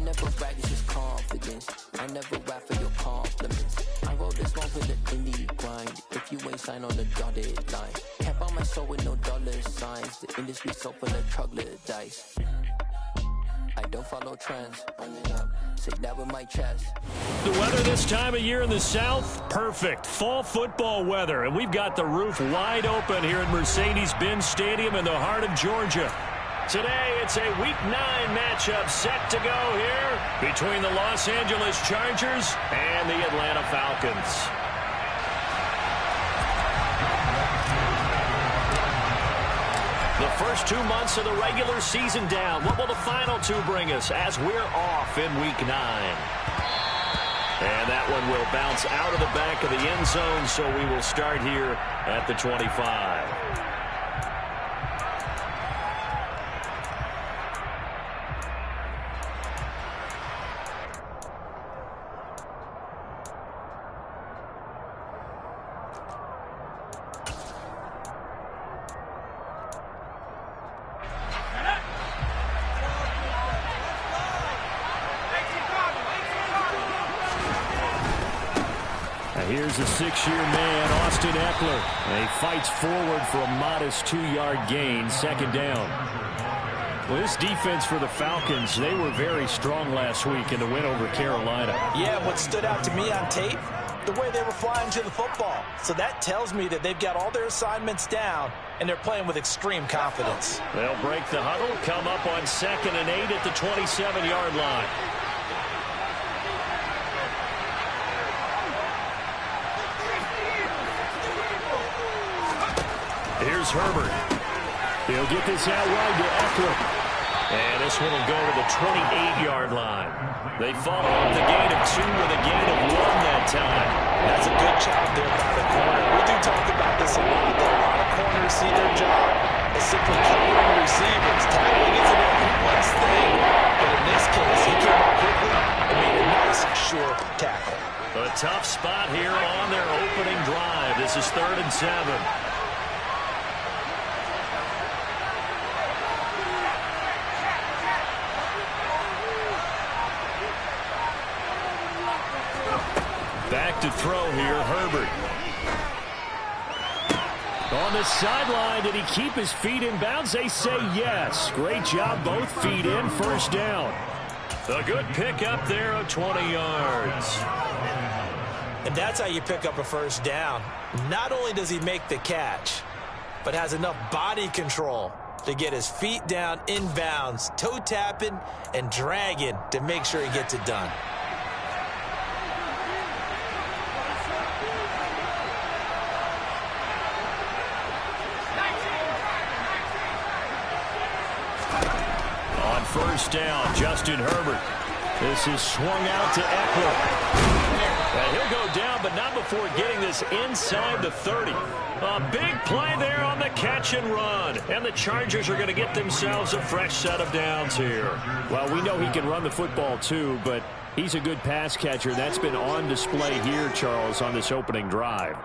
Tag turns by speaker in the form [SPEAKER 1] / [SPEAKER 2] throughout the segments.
[SPEAKER 1] never brag, it's just confidence. I never rap for your compliments. I wrote this one for the indie grind. If you ain't signed on the dotted line, can't buy my soul with no dollar signs. The industry so full of troglodytes. I don't follow trends. Say that with my chest.
[SPEAKER 2] The weather this time of year in the South, perfect. Fall football weather. And we've got the roof wide open here at Mercedes-Benz Stadium in the heart of Georgia. Today, it's a Week 9 matchup set to go here between the Los Angeles Chargers and the Atlanta Falcons. The first 2 months of the regular season down. What will the final 2 bring us as we're off in Week 9? And that one will bounce out of the back of the end zone, so we will start here at the 25. Here's a 6-year man, Austin Eckler. And he fights forward for a modest 2-yard gain, second down. Well, this defense for the Falcons, they were very strong last week in the win over Carolina.
[SPEAKER 3] Yeah, what stood out to me on tape, the way they were flying to the football. So that tells me that they've got all their assignments down, and they're playing with extreme confidence.
[SPEAKER 2] They'll break the huddle, come up on 2nd and 8 at the 27-yard line. Here's Herbert. He'll get this out wide to Eckler. And this one will go to the 28-yard line. They follow up the gain of 2 with a gain of 1 that time. That's a good job there by the corner. We do talk about this a lot. That a lot of corners see their job as simply covering receivers. Tackling isn't everyone's thing. But in this case, he came up quickly and made a nice, sure tackle. A tough spot here on their opening drive. This is 3rd and 7. Back to throw here, Herbert. On the sideline, did he keep his feet in bounds? They say yes. Great job, both feet in, first down. A good pickup there of 20 yards.
[SPEAKER 3] And that's how you pick up a first down. Not only does he make the catch, but has enough body control to get his feet down in bounds, toe tapping and dragging to make sure he gets it done.
[SPEAKER 2] First down, Justin Herbert. This is swung out to Eckler. And he'll go down, but not before getting this inside the 30. A big play there on the catch and run. And the Chargers are going to get themselves a fresh set of downs here.
[SPEAKER 4] Well, we know he can run the football too, but he's a good pass catcher. That's been on display here, Charles, on this opening drive.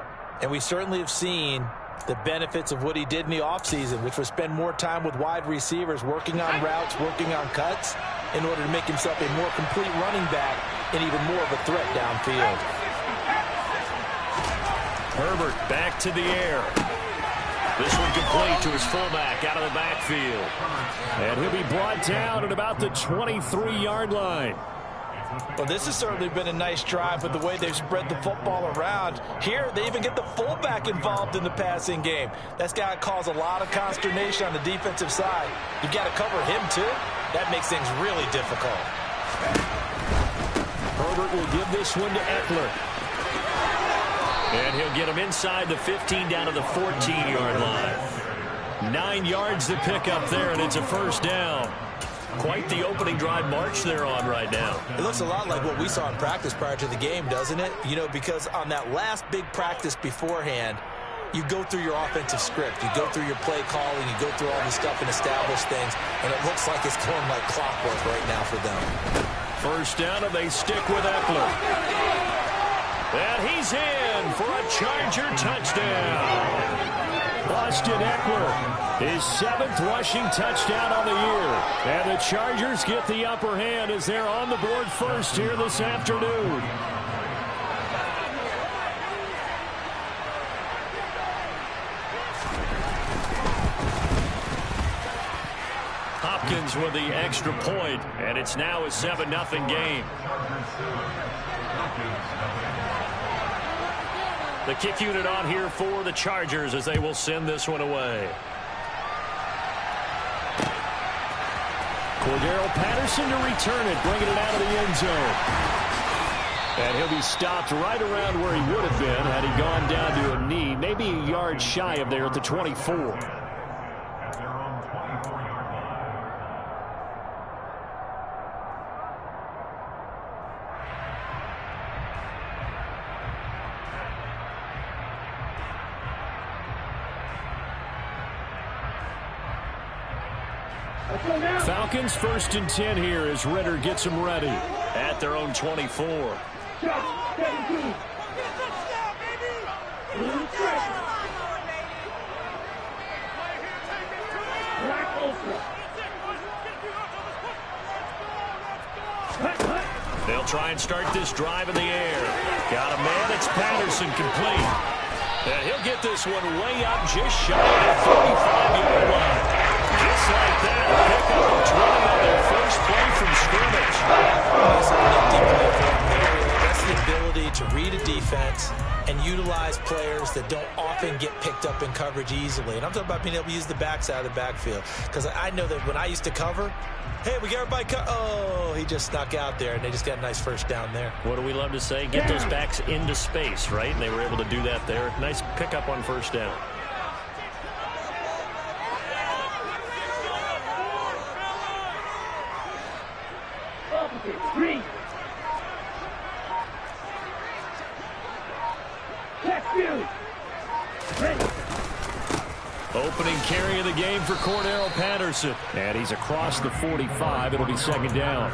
[SPEAKER 3] And we certainly have seen the benefits of what he did in the offseason, which was spend more time with wide receivers, working on routes, working on cuts, in order to make himself a more complete running back and even more of a threat downfield.
[SPEAKER 2] Herbert back to the air. This one complete to his fullback out of the backfield.
[SPEAKER 4] And he'll be brought down at about the 23-yard line.
[SPEAKER 3] Well, this has certainly been a nice drive with the way they've spread the football around. Here, they even get the fullback involved in the passing game. That's got to cause a lot of consternation on the defensive side. You've got to cover him, too. That makes things really difficult.
[SPEAKER 4] Herbert will give this one to Eckler.
[SPEAKER 2] And he'll get him inside the 15 down to the 14-yard line. 9 yards to pick up there, and it's a first down. Quite the opening drive march they're on right now.
[SPEAKER 3] It looks a lot like what we saw in practice prior to the game, doesn't it? You know, because on that last big practice beforehand, you go through your offensive script. You go through your play calling. You go through all this stuff and establish things. And it looks like it's going like clockwork right now for them.
[SPEAKER 2] First down, and they stick with Eckler. And he's in for a Charger touchdown.
[SPEAKER 4] Austin Eckler, his 7th rushing touchdown on the year. And the Chargers get the upper hand as they're on the board first here this afternoon. Hopkins with the extra point, and it's now a 7-0 game. The kick unit on here for the Chargers as they will send this one away. Cordero Patterson to return it, bringing it out of the end zone. And he'll be stopped right around where he would have been had he gone down to a knee, maybe a yard shy of there at the 24. Falcons 1st and 10 here as Ritter gets them ready at their own 24. They'll try and start this drive in the air. Got a man, it's Patterson, complete. And he'll get this one way up just shy of the 45-yard line. Just like that, a pickup of 20 on their first play from scrimmage.
[SPEAKER 3] That's the ability to read a defense and utilize players that don't often get picked up in coverage easily. And I'm talking about being able to use the backs out of the backfield. Because I know that when I used to cover, hey, we got everybody oh, he just snuck out there, and they just got a nice first down there.
[SPEAKER 4] What do we love to say? Get those backs into space, right? And they were able to do that there. Nice pickup on first down. Opening carry of the game for Cordero Patterson. And he's across the 45. It'll be second down.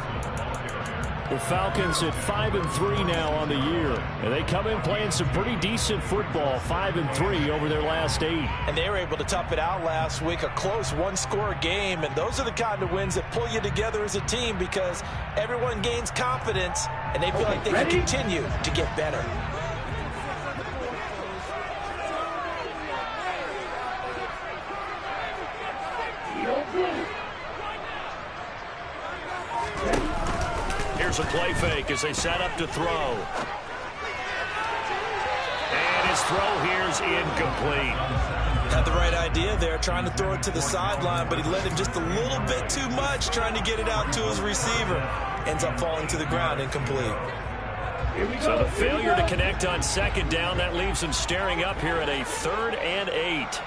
[SPEAKER 4] The Falcons at 5-3 now on the year. And they come in playing some pretty decent football, 5-3 over their last 8.
[SPEAKER 3] And they were able to tough it out last week, a close one-score game. And those are the kind of wins that pull you together as a team because everyone gains confidence and they feel like they can continue to get better.
[SPEAKER 4] Here's a play fake as they set up to throw. And his throw here's incomplete.
[SPEAKER 3] Had the right idea there, trying to throw it to the sideline, but he let him just a little bit too much, trying to get it out to his receiver. Ends up falling to the ground, incomplete.
[SPEAKER 4] So the failure to connect on second down, that leaves him staring up here at a 3rd and 8.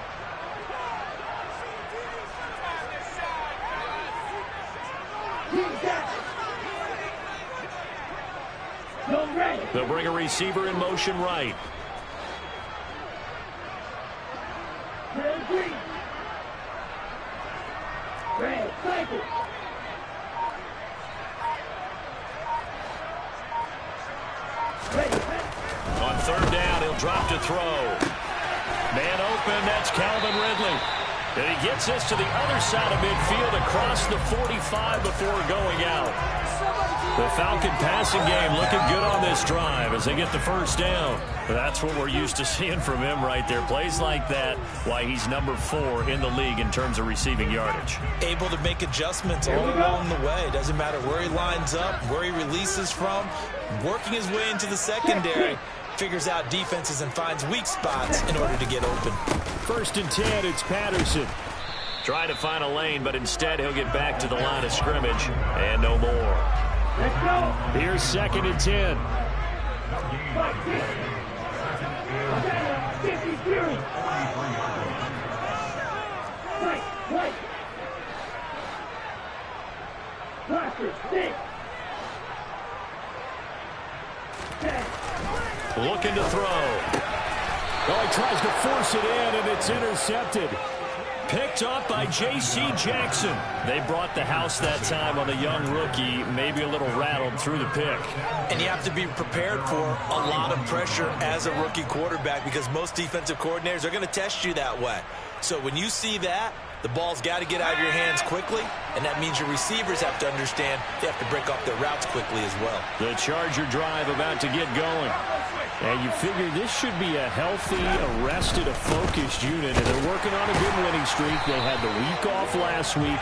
[SPEAKER 4] They'll bring a receiver in motion right. On 3rd down, he'll drop to throw. Man open, that's Calvin Ridley. And he gets this to the other side of midfield across the 45 before going out. The Falcon passing game looking good on this drive as they get the first down. That's what we're used to seeing from him right there. Plays like that, why he's number 4 in the league in terms of receiving yardage.
[SPEAKER 3] Able to make adjustments all along the way. Doesn't matter where he lines up, where he releases from. Working his way into the secondary. Figures out defenses and finds weak spots in order to get open.
[SPEAKER 4] 1st and 10, it's Patterson. Trying to find a lane, but instead he'll get back to the line of scrimmage and no more.
[SPEAKER 5] Let's go.
[SPEAKER 4] Here's 2nd and 10. Looking to throw. Oh, he tries to force it in, and it's intercepted.
[SPEAKER 2] Picked up by J.C. Jackson. They brought the house that time on the young rookie, maybe a little rattled through the pick.
[SPEAKER 3] And you have to be prepared for a lot of pressure as a rookie quarterback because most defensive coordinators are going to test you that way. So when you see that, the ball's got to get out of your hands quickly, and that means your receivers have to understand they have to break off their routes quickly as well.
[SPEAKER 2] The Charger drive about to get going. And you figure this should be a healthy, arrested, a focused unit, and they're working on a good winning streak. They had the week off last week.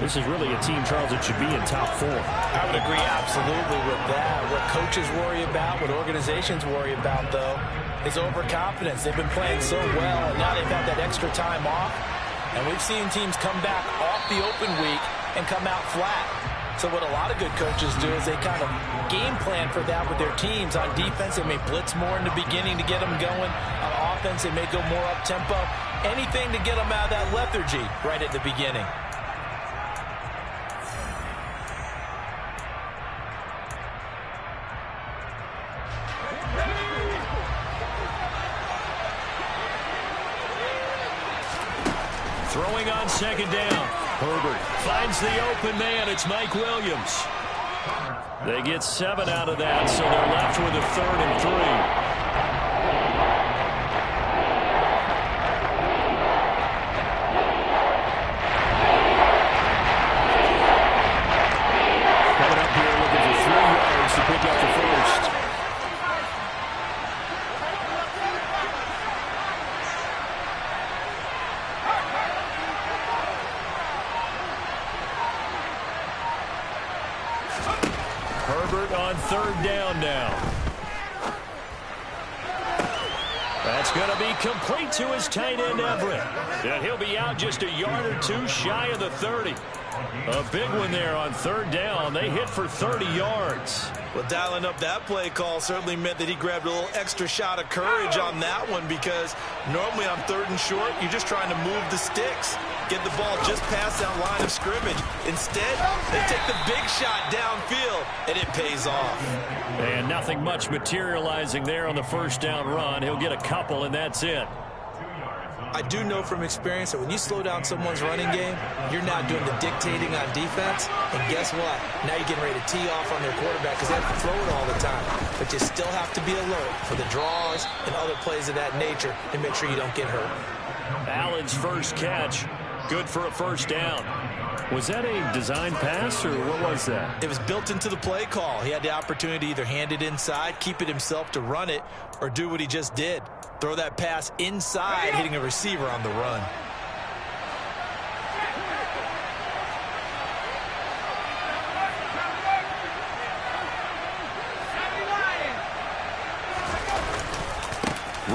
[SPEAKER 2] This is really a team, Charles, that should be in top 4.
[SPEAKER 3] I would agree absolutely with that. What coaches worry about, what organizations worry about, though, is overconfidence. They've been playing so well, and now they've had that extra time off. And we've seen teams come back off the open week and come out flat. So what a lot of good coaches do is they kind of game plan for that with their teams. On defense, they may blitz more in the beginning to get them going. On offense, they may go more up-tempo. Anything to get them out of that lethargy right at the beginning.
[SPEAKER 2] Throwing on second down. Herbert finds the open man. It's Mike Williams. They get 7 out of that, so they're left with a 3rd and 3. Coming up here looking for 3 yards to pick up the first. On 3rd down now. That's going to be complete to his tight end, Everett. And he'll be out just a yard or 2 shy of the 30. A big one there on 3rd down. They hit for 30 yards.
[SPEAKER 3] Well, dialing up that play call certainly meant that he grabbed a little extra shot of courage on that one because normally on 3rd and short, you're just trying to move the sticks. Get the ball just past that line of scrimmage. Instead, they take the big shot downfield, and it pays off.
[SPEAKER 2] And nothing much materializing there on the 1st down run. He'll get a couple, and that's it.
[SPEAKER 3] I do know from experience that when you slow down someone's running game, you're now doing the dictating on defense. And guess what? Now you're getting ready to tee off on their quarterback because they have to throw it all the time. But you still have to be alert for the draws and other plays of that nature and make sure you don't get hurt.
[SPEAKER 2] Allen's first catch. Good for a 1st down. Was that a design pass, or what was that?
[SPEAKER 3] It was built into the play call. He had the opportunity to either hand it inside, keep it himself to run it, or do what he just did. Throw that pass inside, hitting a receiver on the run.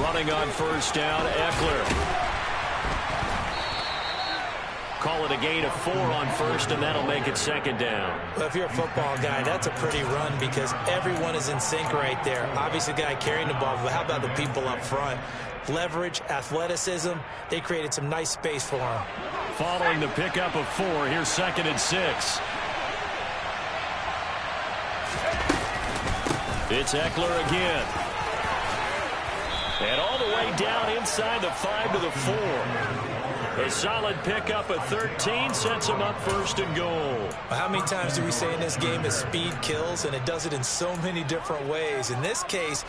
[SPEAKER 2] Running on 1st down, Eckler. Call it a gain of 4 on 1st, and that'll make it 2nd down.
[SPEAKER 3] Well, if you're a football guy, that's a pretty run because everyone is in sync right there. Obviously, the guy carrying the ball, but how about the people up front? Leverage, athleticism, they created some nice space for him.
[SPEAKER 2] Following the pickup of 4, here's 2nd and 6. It's Eckler again. And all the way down inside the 5 to the 4. A solid pickup of 13 sets him up 1st and goal.
[SPEAKER 3] How many times do we say in this game that speed kills, and it does it in so many different ways? In this case,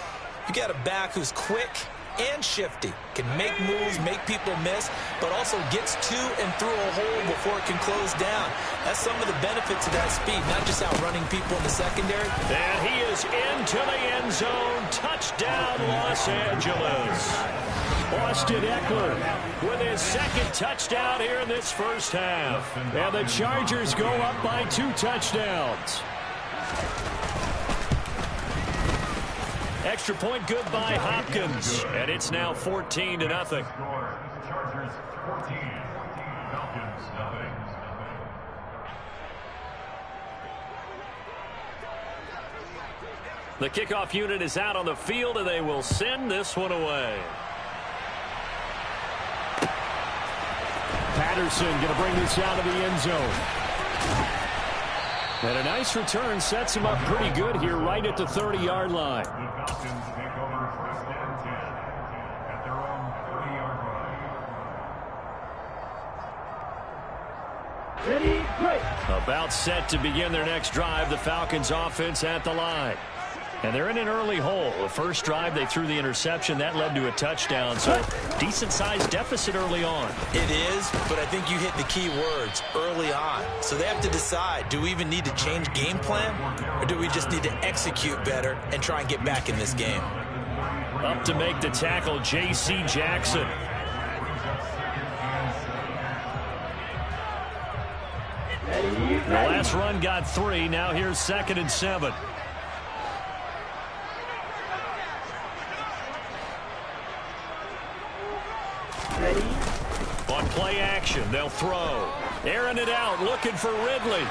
[SPEAKER 3] you got a back who's quick and shifty, can make moves, make people miss, but also gets to and through a hole before it can close down. That's some of the benefits of that speed, not just outrunning people in the secondary.
[SPEAKER 2] And he is into the end zone. Touchdown, Los Angeles. Austin Eckler with his 2nd touchdown here in this 1st half. And the Chargers go up by 2 touchdowns. Extra point good by Hopkins. And it's now 14-0.
[SPEAKER 5] Chargers 14, Falcons nothing.
[SPEAKER 2] The kickoff unit is out on the field, and they will send this one away. Patterson going to bring this out of the end zone. And a nice return sets him up pretty good here right at the 30-yard line.
[SPEAKER 5] The Falcons take over 1st and 10 at their own 30-yard line.
[SPEAKER 2] About set to begin their next drive, the Falcons offense at the line. And they're in an early hole. The first drive, they threw the interception. That led to a touchdown. So decent-sized deficit early on.
[SPEAKER 3] It is, but I think you hit the key words, early on. So they have to decide, do we even need to change game plan? Or do we just need to execute better and try and get back in this game?
[SPEAKER 2] Up to make the tackle, J.C. Jackson. The last run got 3. Now here's 2nd and 7. On play action, they'll throw. Airing it out, looking for Ridley.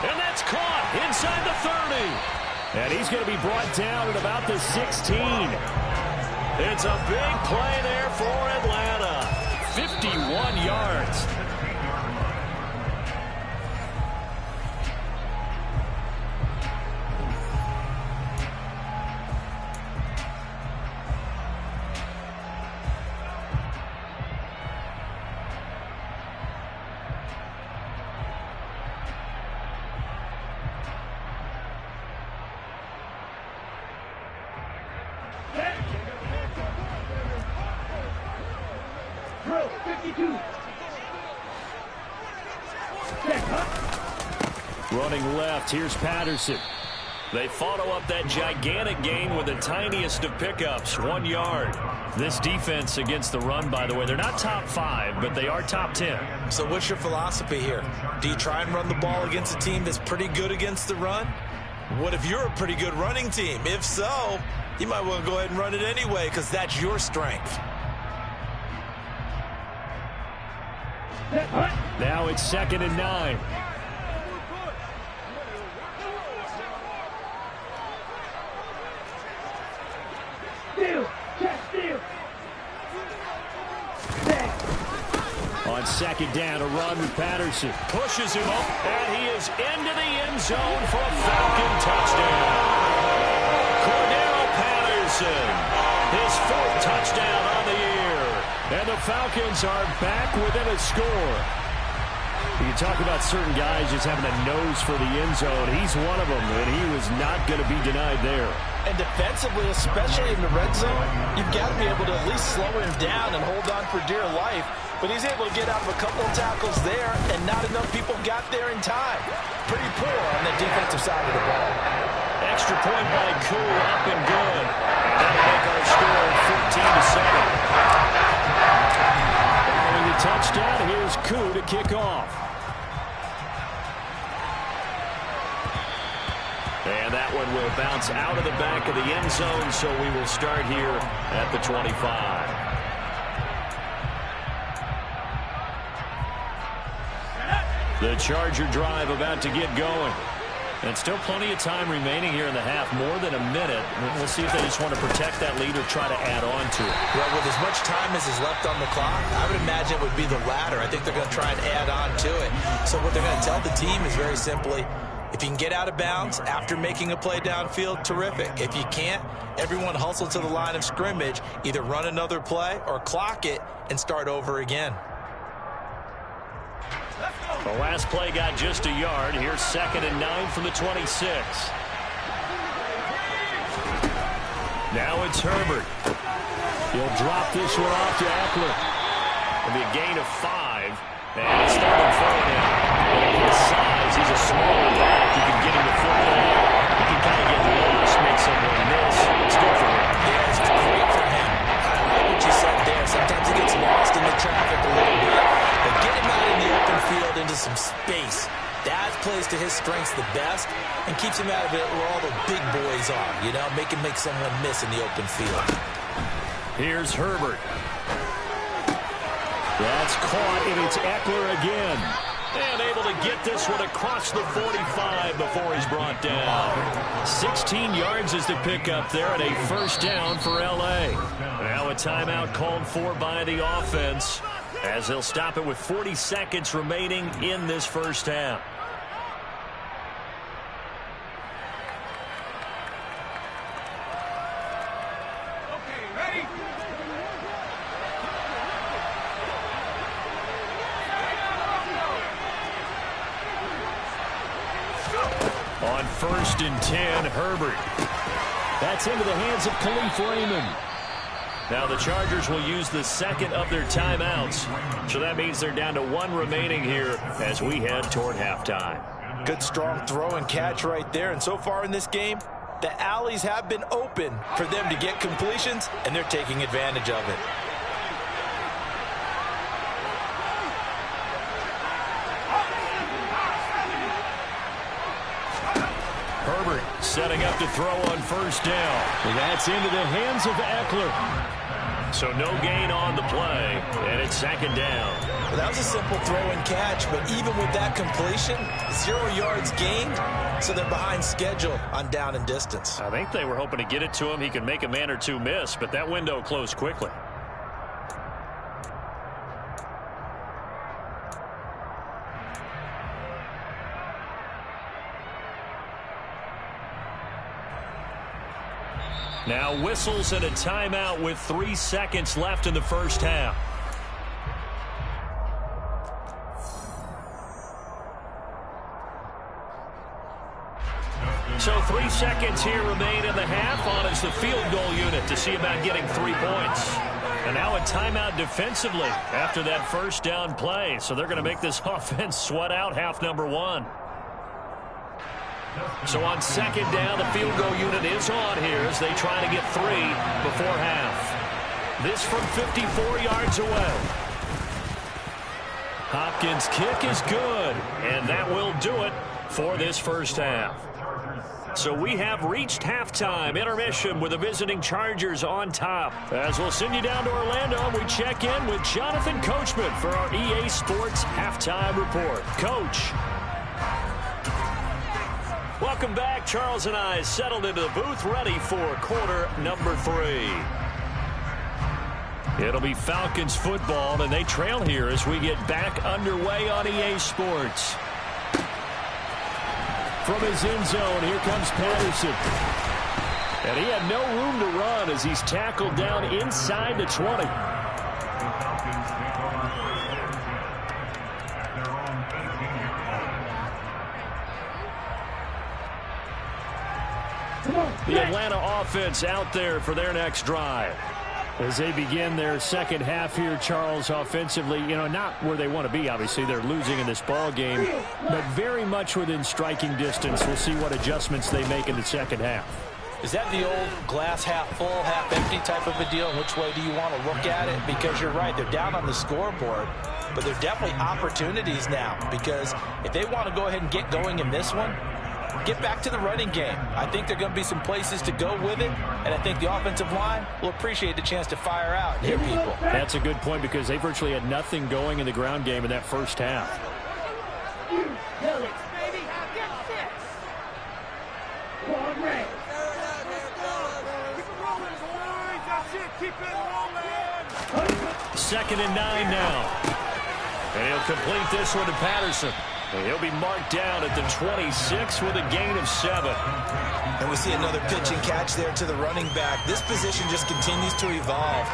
[SPEAKER 2] And that's caught inside the 30. And he's going to be brought down at about the 16. It's a big play there for Atlanta. 51 yards. Running left, here's Patterson. They follow up that gigantic gain with the tiniest of pickups, 1 yard. This defense against the run, by the way, they're not top 5, but they are top 10.
[SPEAKER 3] So what's your philosophy here? Do you try and run the ball against a team that's pretty good against the run? What if you're a pretty good running team? If so, you might want to go ahead and run it anyway because that's your strength.
[SPEAKER 2] Now it's 2nd and 9. On 2nd down, a run with Patterson. Pushes him up, and he is into the end zone for a Falcon touchdown. Cordero Patterson, his 4th touchdown on the year. And the Falcons are back within a score. You talk about certain guys just having a nose for the end zone. He's one of them, and he was not going to be denied there.
[SPEAKER 3] And defensively, especially in the red zone, you've got to be able to at least slow him down and hold on for dear life. But he's able to get out of a couple of tackles there, and not enough people got there in time. Pretty poor on the defensive side of the ball.
[SPEAKER 2] Extra point by Koo, up and good. And that'll make our score 14-7. Following the touchdown, here's Koo to kick off. And that one will bounce out of the back of the end zone, so we will start here at the 25. The Charger drive about to get going. And still plenty of time remaining here in the half, more than a minute. We'll see if they just want to protect that lead or try to add on to it.
[SPEAKER 3] Well, with as much time as is left on the clock, I would imagine it would be the latter. I think they're going to try and add on to it. So what they're going to tell the team is very simply, if you can get out of bounds after making a play downfield, terrific. If you can't, everyone hustle to the line of scrimmage, either run another play or clock it and start over again.
[SPEAKER 2] The last play got just a yard. Here's 2nd and 9 from the 26. Now it's Herbert. He'll drop this one off to Eckler. It'll be a gain of 5. And it's starting for him. And his size, he's a smaller back. You can get him the football. He can kind of get lost, make someone miss. It's good for him.
[SPEAKER 3] Yeah, it's great for him. I like what you said there. Sometimes he gets lost in the traffic a little bit. But get him out in the open field into some space. That plays to his strengths the best and keeps him out of it where all the big boys are. You know, make him make someone miss in the open field.
[SPEAKER 2] Here's Herbert. That's caught, and it's Eckler again. And able to get this one across the 45 before he's brought down. 16 yards is the pickup there, and a first down for L.A. Now a timeout called for by the offense, as they'll stop it with 40 seconds remaining in this first half. 1st and 10. Herbert. That's into the hands of Khalif Raymond. Now the Chargers will use the second of their timeouts. So that means they're down to 1 remaining here as we head toward halftime.
[SPEAKER 3] Good strong throw and catch right there. And so far in this game, the alleys have been open for them to get completions, and they're taking advantage of it.
[SPEAKER 2] Herbert setting up to throw on 1st down. And that's into the hands of Eckler. So no gain on the play, and it's 2nd down.
[SPEAKER 3] Well, that was a simple throw and catch, but even with that completion, 0 yards gained, so they're behind schedule on down and distance.
[SPEAKER 2] I think they were hoping to get it to him. He could make a man or two miss, but that window closed quickly. Now whistles and a timeout with 3 seconds left in the first half. So 3 seconds here remain in the half on as the field goal unit to see about getting 3 points. And now a timeout defensively after that 1st down play. So they're going to make this offense sweat out half number 1. So on 2nd down, the field goal unit is on here as they try to get 3 before half. This from 54 yards away. Hopkins' kick is good, and that will do it for this first half. So we have reached halftime intermission with the visiting Chargers on top. As we'll send you down to Orlando, we check in with Jonathan Coachman for our EA Sports Halftime Report. Coach. Welcome back. Charles and I settled into the booth ready for quarter number 3. It'll be Falcons football, and they trail here as we get back underway on EA Sports. From his end zone, here comes Patterson. And he had no room to run as he's tackled down inside the 20. The Atlanta offense out there for their next drive. As they begin their second half here, Charles, offensively, not where they want to be, obviously. They're losing in this ball game, but very much within striking distance. We'll see what adjustments they make in the second half.
[SPEAKER 3] Is that the old glass half full, half empty type of a deal? Which way do you want to look at it? Because you're right, they're down on the scoreboard, but they're definitely opportunities now. Because if they want to go ahead and get going in this one, get back to the running game. I think there are going to be some places to go with it, and I think the offensive line will appreciate the chance to fire out and hit people.
[SPEAKER 2] That's a good point because they virtually had nothing going in the ground game in that first half. Second and 9 now. And he'll complete this one to Patterson. And he'll be marked down at the 26 with a gain of 7.
[SPEAKER 3] And we see another pitch and catch there to the running back. This position just continues to evolve.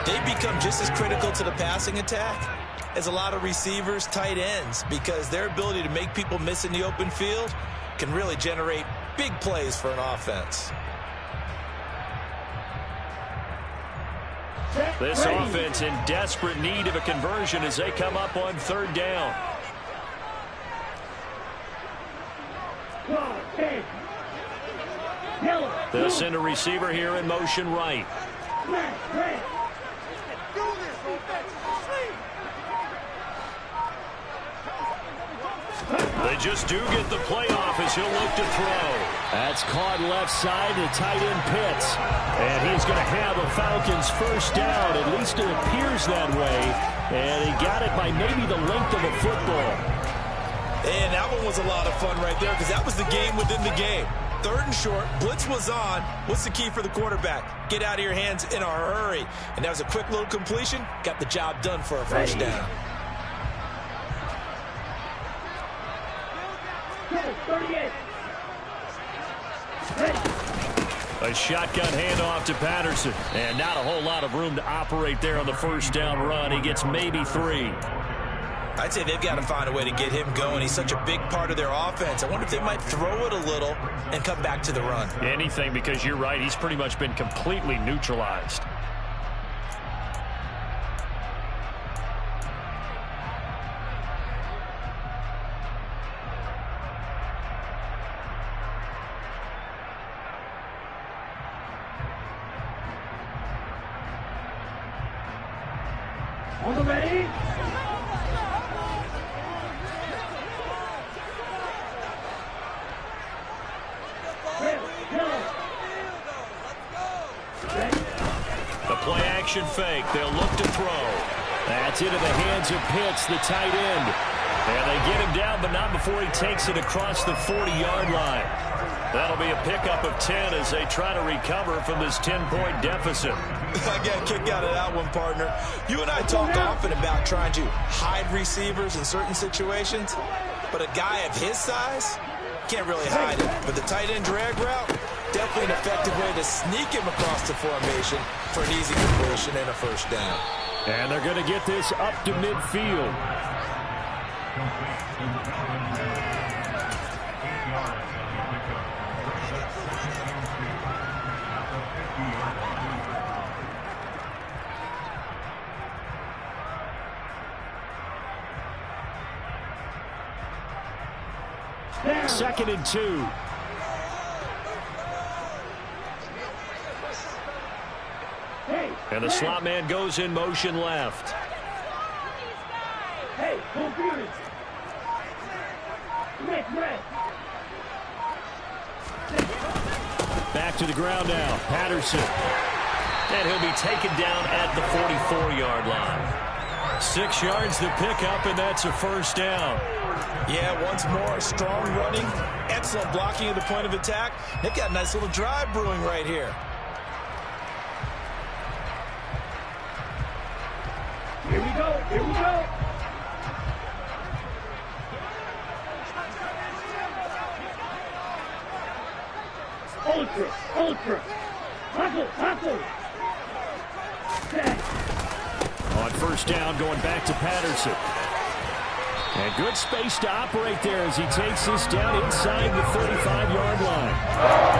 [SPEAKER 3] They become just as critical to the passing attack as a lot of receivers, tight ends, because their ability to make people miss in the open field can really generate big plays for an offense.
[SPEAKER 2] This offense in desperate need of a conversion as they come up on 3rd down. They'll send a receiver here in motion right. They just do get the playoff as he'll look to throw. That's caught left side to tight end Pitts. And he's going to have a Falcons first down. At least it appears that way. And he got it by maybe the length of a football.
[SPEAKER 3] And that one was a lot of fun right there because that was the game within the game. 3rd and short, blitz was on. What's the key for the quarterback? Get out of your hands in a hurry. And that was a quick little completion. Got the job done for a first down.
[SPEAKER 2] A shotgun handoff to Patterson. And not a whole lot of room to operate there on the first down run. He gets maybe 3.
[SPEAKER 3] I'd say they've got to find a way to get him going. He's such a big part of their offense. I wonder if they might throw it a little and come back to the run.
[SPEAKER 2] Anything, because you're right. He's pretty much been completely neutralized.
[SPEAKER 6] On the ready?
[SPEAKER 2] The play action fake. They'll look to throw. That's into the hands of Pitts, the tight end. And they get him down, but not before he takes it across the 40-yard line. That'll be a pickup of 10 as they try to recover from this 10-point deficit.
[SPEAKER 3] I got a kick out of that one, partner. You and I talk often about trying to hide receivers in certain situations, but a guy of his size can't really hide it. But the tight end drag route, definitely an effective way to sneak him across the formation for an easy completion and a first down.
[SPEAKER 2] And they're going to get this up to midfield. Second and 2. And the slot man goes in motion left.
[SPEAKER 6] Hey, computer.
[SPEAKER 2] Back to the ground now. Patterson. And he'll be taken down at the 44-yard line. 6 yards to pick up, and that's a first down.
[SPEAKER 3] Yeah, once more, strong running, excellent blocking at the point of attack. They've got a nice little drive brewing right here.
[SPEAKER 6] Here we go, here we go. Ultra. Hustle.
[SPEAKER 2] On first down, going back to Patterson. And good space to operate there as he takes this down inside the 35-yard line.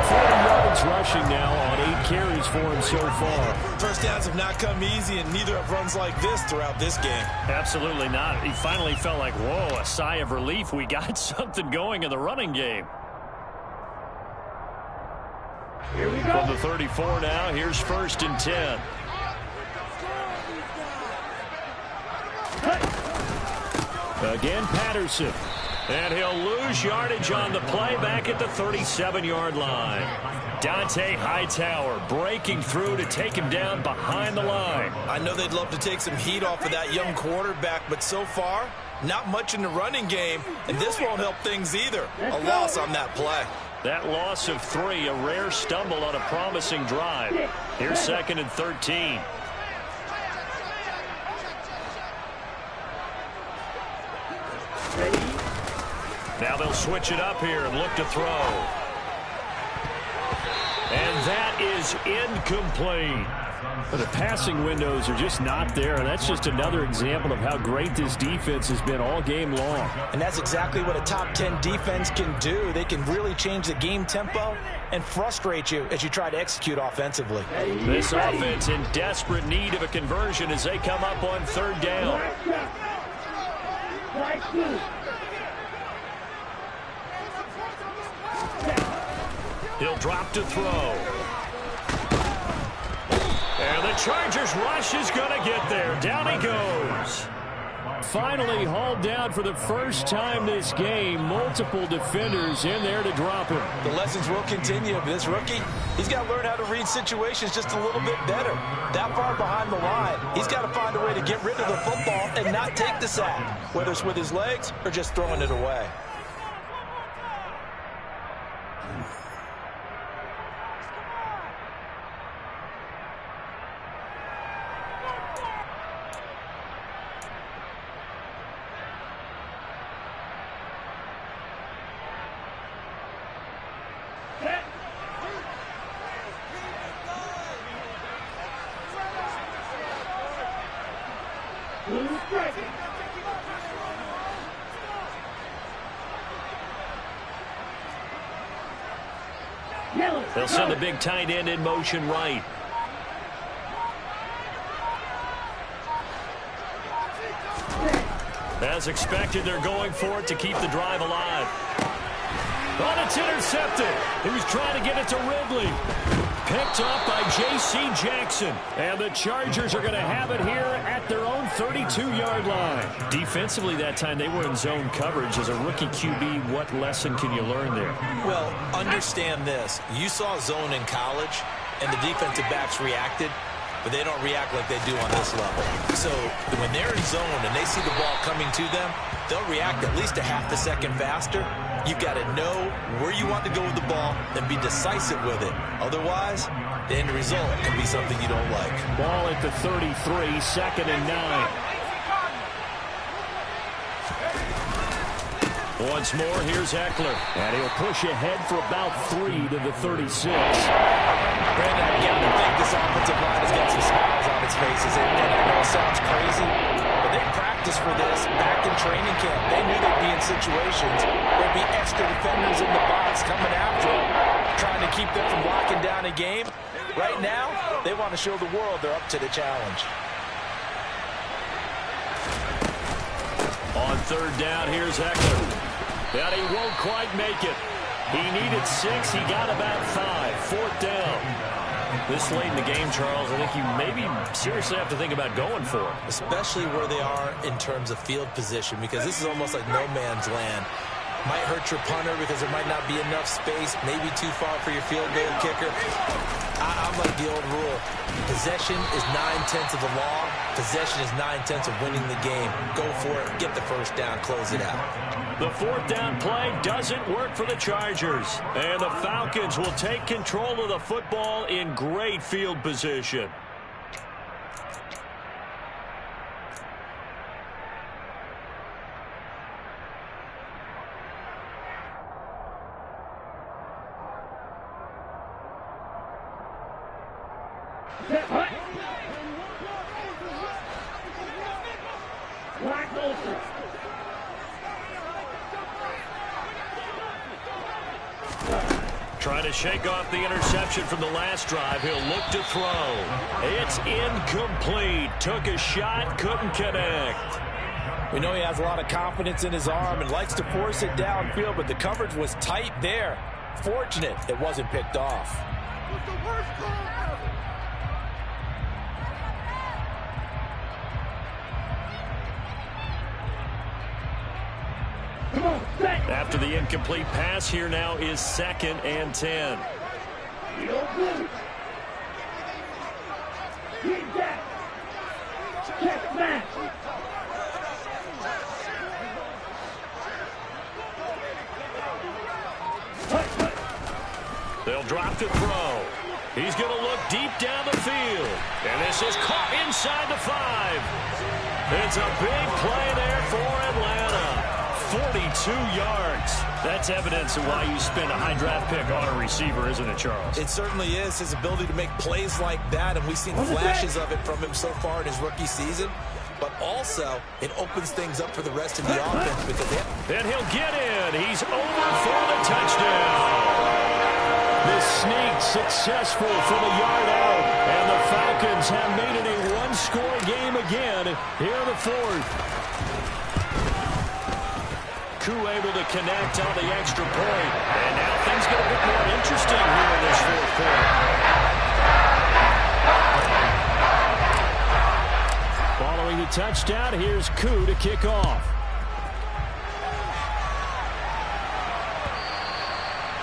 [SPEAKER 2] 40 yards rushing now on 8 carries for him so far.
[SPEAKER 3] First downs have not come easy, and neither have runs like this throughout this game.
[SPEAKER 2] Absolutely not. He finally felt like, whoa, a sigh of relief. We got something going in the running game.
[SPEAKER 6] Here we go.
[SPEAKER 2] From the 34 now, here's first and 10. Again, Patterson. And he'll lose yardage on the play back at the 37-yard line. Dante Hightower breaking through to take him down behind the line.
[SPEAKER 3] I know they'd love to take some heat off of that young quarterback, but so far, not much in the running game, and this won't help things either. A loss on that play.
[SPEAKER 2] That loss of 3, a rare stumble on a promising drive. Here's second and 13. Now they'll switch it up here and look to throw. And that is incomplete. But the passing windows are just not there. That's just another example of how great this defense has been all game long.
[SPEAKER 3] And that's exactly what a top 10 defense can do. They can really change the game tempo and frustrate you as you try to execute offensively.
[SPEAKER 2] This offense in desperate need of a conversion as they come up on third down. He'll drop to throw. And the Chargers rush is going to get there. Down he goes. Finally hauled down for the first time this game. Multiple defenders in there to drop him.
[SPEAKER 3] The lessons will continue. This rookie, he's got to learn how to read situations just a little bit better. That far behind the line, he's got to find a way to get rid of the football and not take the sack, whether it's with his legs or just throwing it away.
[SPEAKER 2] They'll send the big tight end in motion right. As expected, they're going for it to keep the drive alive. Oh, it's intercepted. He was trying to get it to Ridley. Picked up by J.C. Jackson. And the Chargers are going to have it here at their own 32-yard line. Defensively that time, they were in zone coverage. As a rookie QB, what lesson can you learn there?
[SPEAKER 3] Well, understand this. You saw zone in college, and the defensive backs reacted, but they don't react like they do on this level. So when they're in zone and they see the ball coming to them, they'll react at least a half a second faster. You've got to know where you want to go with the ball and be decisive with it. Otherwise, the end result can be something you don't like.
[SPEAKER 2] Ball at the 33, 2nd and 9. Once more, here's Eckler. And he'll push ahead for about 3 to the 36.
[SPEAKER 3] Brandon, I got to think this offensive line has got some smiles on its faces. And I know it sounds crazy, but they practiced for this back in training camp. They knew they'd be in situations where there'd be extra defenders in the box coming after them, trying to keep them from locking down a game. Right now, they want to show the world they're up to the challenge.
[SPEAKER 2] On 3rd down, here's Eckler. And he won't quite make it. He needed 6. He got about 5. 4th down. This late in the game, Charles, I think you maybe seriously have to think about going for it.
[SPEAKER 3] Especially where they are in terms of field position, because this is almost like no man's land. Might hurt your punter because there might not be enough space, maybe too far for your field goal kicker. I'm like the old rule. Possession is 9/10 of the law. Possession is 9/10 of winning the game. Go for it. Get the first down. Close it out.
[SPEAKER 2] The 4th down play doesn't work for the Chargers. And the Falcons will take control of the football in great field position. Trying to shake off the interception from the last drive. He'll look to throw. It's incomplete. Took a shot, couldn't connect.
[SPEAKER 3] We know he has a lot of confidence in his arm and likes to force it downfield, but the coverage was tight there. Fortunate it wasn't picked off.
[SPEAKER 2] After the incomplete pass, here now is 2nd and 10. They'll drop to throw. He's going to look deep down the field. And this is caught inside the 5. It's a big play there for Atlanta. 42 yards. That's evidence of why you spend a high draft pick on a receiver, isn't it, Charles?
[SPEAKER 3] It certainly is. His ability to make plays like that, and we've seen flashes of it from him so far in his rookie season. But also, it opens things up for the rest of the offense because
[SPEAKER 2] and he'll get in. He's over for the touchdown. This sneak successful from a yard out, and the Falcons have made it a one-score game again here in the 4th. Koo able to connect on the extra point. And now things get a bit more interesting here in this 4th quarter. Following the touchdown, here's Koo to kick off.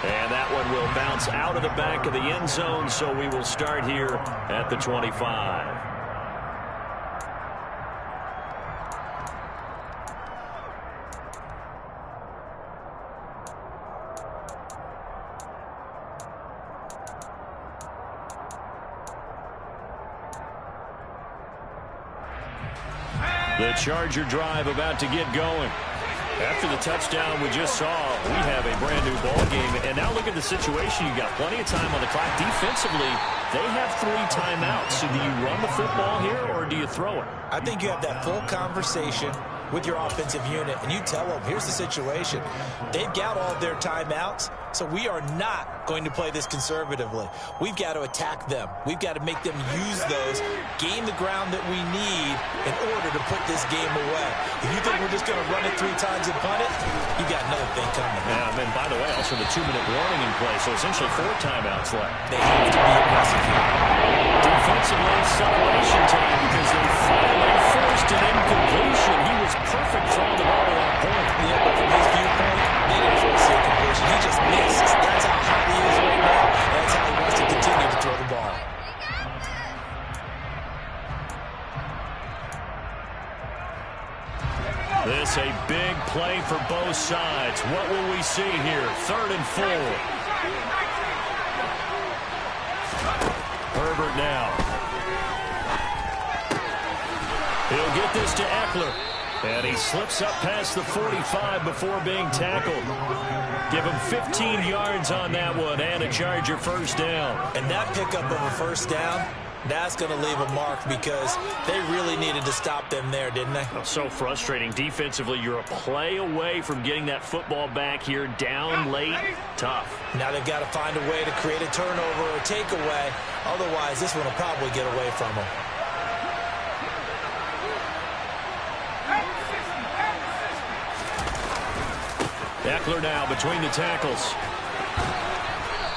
[SPEAKER 2] And that one will bounce out of the back of the end zone, so we will start here at the 25. The Charger drive about to get going. After the touchdown we just saw, we have a brand new ball game. And now look at the situation. You got plenty of time on the clock. Defensively, they have 3 timeouts. So do you run the football here or do you throw it?
[SPEAKER 3] I think you have that full conversation with your offensive unit, and you tell them, here's the situation. They've got all of their timeouts, so we are not going to play this conservatively. We've got to attack them. We've got to make them use those, gain the ground that we need in order to put this game away. If you think we're just going to run it 3 times and punt it, you got another thing coming.
[SPEAKER 2] Yeah, and by the way, also the 2-minute warning in play, so essentially 4 timeouts left.
[SPEAKER 3] They have to be aggressive here.
[SPEAKER 2] Defensively, separation time because they finally forced an incompletion. He was perfect throwing the ball to that point.
[SPEAKER 3] Yeah, but from his viewpoint, they didn't force the incompletion. He just missed. That's how hot he is right now, and that's how he wants to continue to throw the ball.
[SPEAKER 2] This a big play for both sides. What will we see here? 3rd and 4. Herbert now. He'll get this to Eckler. And he slips up past the 45 before being tackled. Give him 15 yards on that one and a Charger first down.
[SPEAKER 3] And that pickup of a first down, that's going to leave a mark because they really needed to stop them there, didn't they?
[SPEAKER 2] So frustrating. Defensively, you're a play away from getting that football back here down late. Tough.
[SPEAKER 3] Now they've got to find a way to create a turnover or takeaway. Otherwise, this one will probably get away from them.
[SPEAKER 2] Eckler now between the tackles.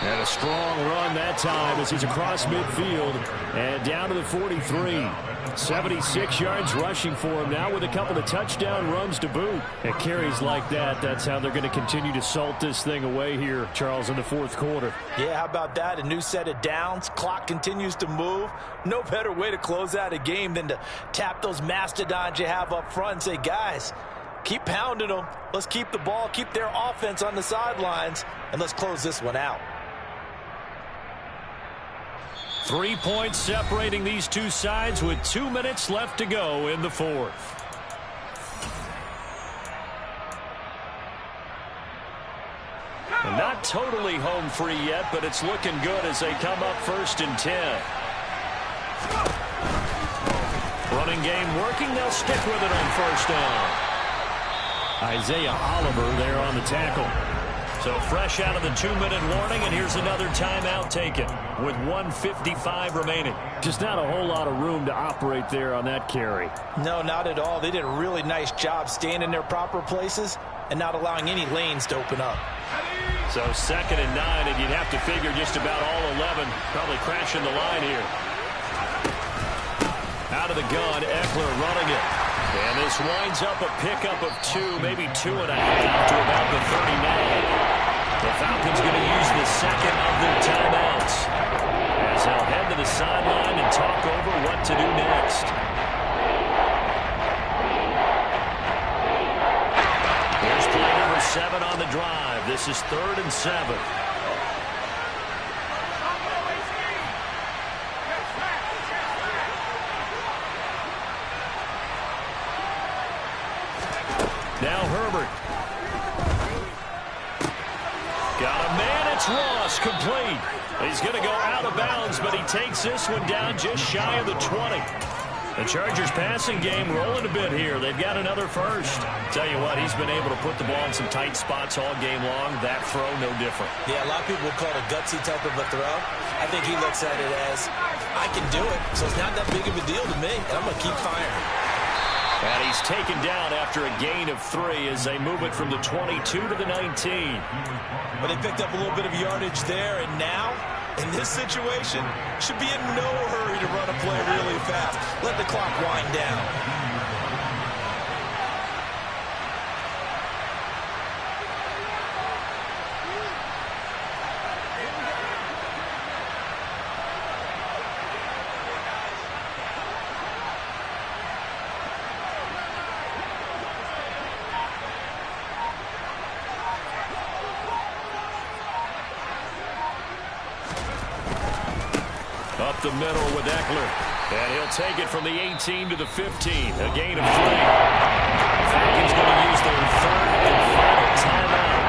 [SPEAKER 2] And a strong run that time as he's across midfield and down to the 43. 76 yards rushing for him now with a couple of touchdown runs to boot. And carries like that, that's how they're going to continue to salt this thing away here, Charles, in the 4th quarter.
[SPEAKER 3] Yeah, how about that? A new set of downs. Clock continues to move. No better way to close out a game than to tap those mastodons you have up front and say, guys, keep pounding them. Let's keep the ball, keep their offense on the sidelines, and let's close this one out.
[SPEAKER 2] 3 points separating these two sides with 2 minutes left to go in the 4th. And not totally home free yet, but it's looking good as they come up 1st and 10. Running game working. They'll stick with it on 1st down. Isaiah Oliver there on the tackle. So fresh out of the 2-minute warning, and here's another timeout taken with 1:55 remaining. Just not a whole lot of room to operate there on that carry.
[SPEAKER 3] No, not at all. They did a really nice job staying in their proper places and not allowing any lanes to open up.
[SPEAKER 2] So 2nd and 9, and you'd have to figure just about all 11 probably crashing the line here. Out of the gun, Eckler running it. And this winds up a pickup of 2, maybe 2.5 to about the 39. The Falcons going to use the 2nd of their timeouts as they'll head to the sideline and talk over what to do next. Here's play number 7 on the drive. This is 3rd and 7. Now Herbert. Got a man, it's Ross, complete. He's going to go out of bounds, but he takes this one down just shy of the 20. The Chargers passing game rolling a bit here. They've got another first. Tell you what, he's been able to put the ball in some tight spots all game long. That throw, no different.
[SPEAKER 3] Yeah, a lot of people would call it a gutsy type of a throw. I think he looks at it as, I can do it, so it's not that big of a deal to me, and I'm going to keep firing.
[SPEAKER 2] And he's taken down after a gain of 3 as they move it from the 22 to the 19.
[SPEAKER 3] But they picked up a little bit of yardage there, and now, in this situation, should be in no hurry to run a play really fast. Let the clock wind down.
[SPEAKER 2] Up the middle with Eckler. And he'll take it from the 18 to the 15. A gain of 3. Falcons going to use their 3rd and final timeout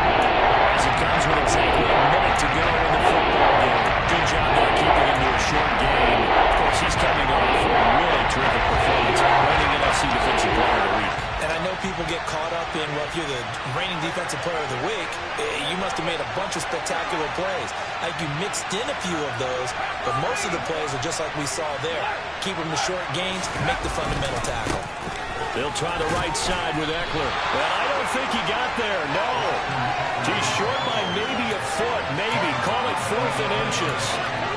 [SPEAKER 2] as it comes with exactly a minute to go in the football game. Good job there keeping him to a short game. Of course, he's coming off a really terrific performance, winning NFC Defensive Player of the Week.
[SPEAKER 3] And I know bunch of spectacular plays. I think you mixed in a few of those, but most of the plays are just like we saw there. Keep them to short gains, make the fundamental tackle.
[SPEAKER 2] They'll try the right side with Eckler. And I don't think he got there, no. He's short by maybe a foot, maybe. Call it 4th and inches.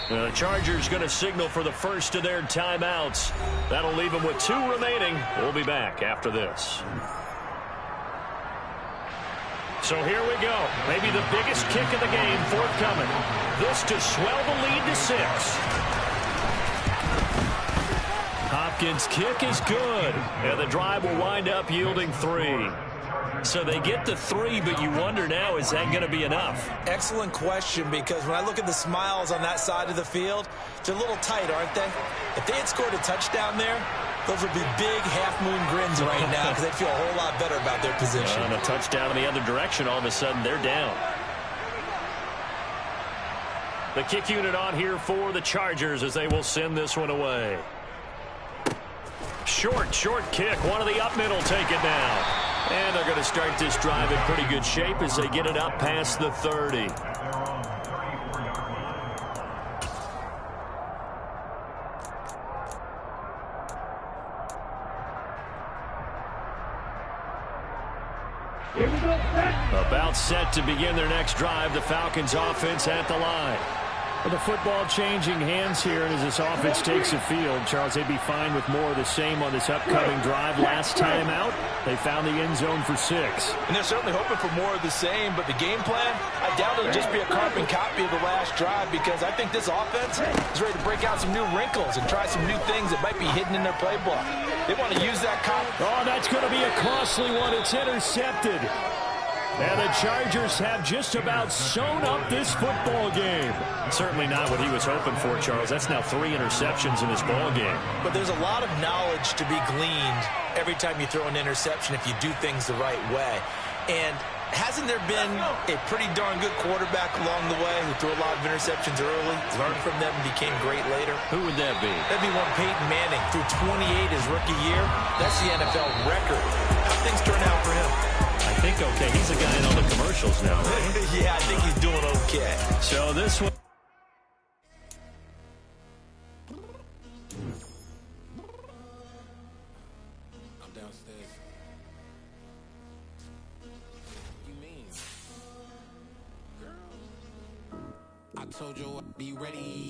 [SPEAKER 2] The Chargers going to signal for the first of their timeouts. That'll leave them with 2 remaining. We'll be back after this. So here we go. Maybe the biggest kick of the game forthcoming. This to swell the lead to 6. Hopkins' kick is good. And the drive will wind up yielding 3. So they get to 3, but you wonder now, is that going to be enough?
[SPEAKER 3] Excellent question, because when I look at the smiles on that side of the field, they're a little tight, aren't they? If they had scored a touchdown there, those would be big half-moon grins right now because they'd feel a whole lot better about their position.
[SPEAKER 2] And a touchdown in the other direction, all of a sudden they're down. The kick unit on here for the Chargers as they will send this one away. Short kick. One of the up middle take it down. And they're going to start this drive in pretty good shape as they get it up past the 30.
[SPEAKER 6] Here we go, set.
[SPEAKER 2] About set to begin their next drive. The Falcons offense at the line.
[SPEAKER 4] With the football changing hands here, and as this offense takes the field, Charles, they'd be fine with more of the same on this upcoming drive. Last time out, they found the end zone for 6.
[SPEAKER 3] And they're certainly hoping for more of the same, but the game plan, I doubt it'll just be a carbon copy of the last drive, because I think this offense is ready to break out some new wrinkles and try some new things that might be hidden in their playbook. They want to use that
[SPEAKER 4] Oh, that's going to be a costly one. It's intercepted. And the Chargers have just about sewn up this football game.
[SPEAKER 2] Certainly not what he was hoping for, Charles. That's now 3 interceptions in this ball game.
[SPEAKER 3] But there's a lot of knowledge to be gleaned every time you throw an interception if you do things the right way. And hasn't there been a pretty darn good quarterback along the way who threw a lot of interceptions early, learned from them, and became great later?
[SPEAKER 2] Who would that be?
[SPEAKER 3] That'd be one Peyton Manning. Threw 28 his rookie year. That's the NFL record. How things turn out for him?
[SPEAKER 2] I think okay. He's a guy in all the commercials now, right?
[SPEAKER 3] Yeah, I think he's doing okay.
[SPEAKER 2] So this one.
[SPEAKER 7] I'm downstairs. You mean? Girl, I told you I'd be ready.